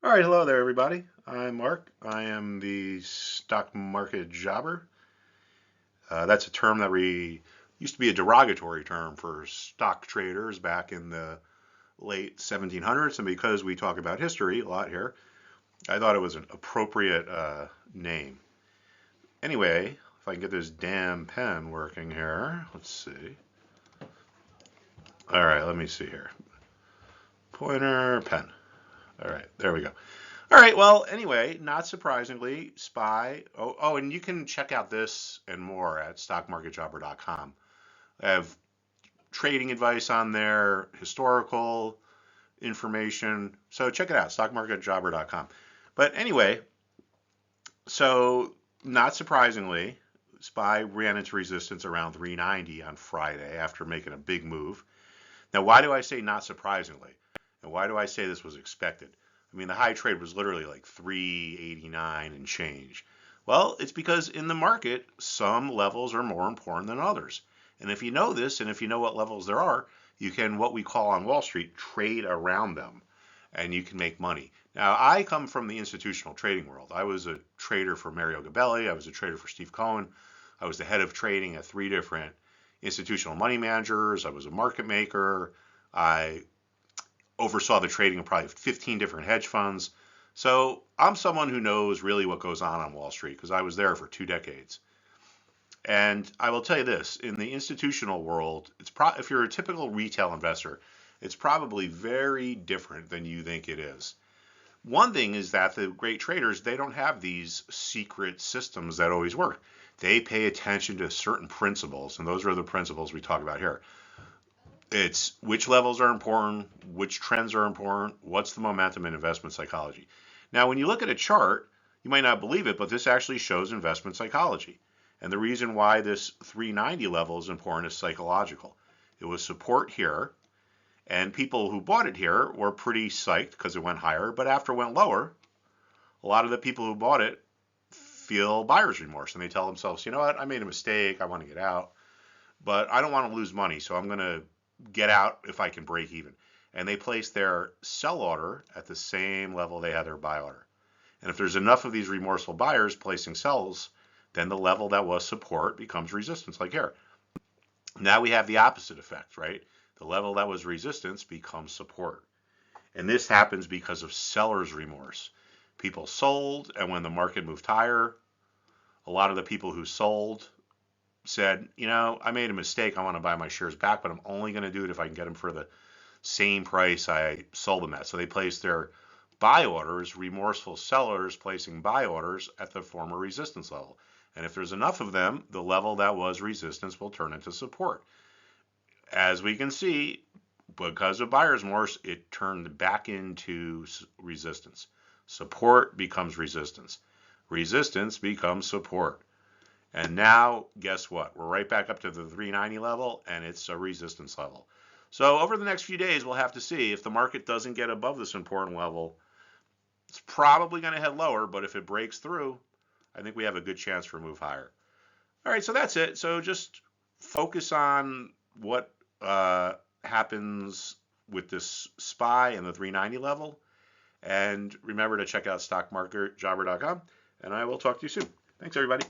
All right, hello there, everybody. I'm Mark. I am the stock market jobber. That's a term that used to be a derogatory term for stock traders back in the late 1700s, and because we talk about history a lot here, I thought it was an appropriate name. Anyway, if I can get this damn pen working here, let's see. All right, let me see here. Pointer, pen. All right, there we go. All right, well, anyway, not surprisingly, SPY. Oh, and you can check out this and more at stockmarketjobber.com. I have trading advice on there, historical information. So check it out, stockmarketjobber.com. But anyway, so not surprisingly, SPY ran its resistance around 390 on Friday after making a big move. Now, why do I say not surprisingly? And why do I say this was expected? I mean, the high trade was literally like 389 and change. Well, it's because in the market, some levels are more important than others. And if you know this, and if you know what levels there are, you can, what we call on Wall Street, trade around them, and you can make money. Now, I come from the institutional trading world. I was a trader for Mario Gabelli. I was a trader for Steve Cohen. I was the head of trading at 3 different institutional money managers. I was a market maker. I oversaw the trading of probably 15 different hedge funds. So I'm someone who knows really what goes on Wall Street because I was there for 2 decades. And I will tell you this, in the institutional world, if you're a typical retail investor, it's probably very different than you think it is. One thing is that the great traders, they don't have these secret systems that always work. They pay attention to certain principles, and those are the principles we talk about here. It's which levels are important, which trends are important, what's the momentum in investment psychology. Now, when you look at a chart, you might not believe it, but this actually shows investment psychology. And the reason why this 390 level is important is psychological. It was support here, and people who bought it here were pretty psyched because it went higher, but after it went lower, a lot of the people who bought it feel buyer's remorse, and they tell themselves, you know what, I made a mistake, I want to get out, but I don't want to lose money, so I'm going to get out if I can break even. And they place their sell order at the same level they had their buy order. And if there's enough of these remorseful buyers placing sells, then the level that was support becomes resistance, like here. Now we have the opposite effect, right? The level that was resistance becomes support. And this happens because of seller's remorse. People sold, and when the market moved higher, a lot of the people who sold said, you know, I made a mistake. I want to buy my shares back, but I'm only going to do it if I can get them for the same price I sold them at. So they placed their buy orders, remorseful sellers placing buy orders at the former resistance level. And if there's enough of them, the level that was resistance will turn into support. As we can see, because of buyer's remorse, it turned back into resistance. Support becomes resistance. Resistance becomes support. And now, guess what? We're right back up to the 390 level, and it's a resistance level. So over the next few days, we'll have to see if the market doesn't get above this important level. It's probably going to head lower, but if it breaks through, I think we have a good chance for a move higher. All right, so that's it. So just focus on what happens with this SPY and the 390 level. And remember to check out stockmarketjobber.com, and I will talk to you soon. Thanks, everybody.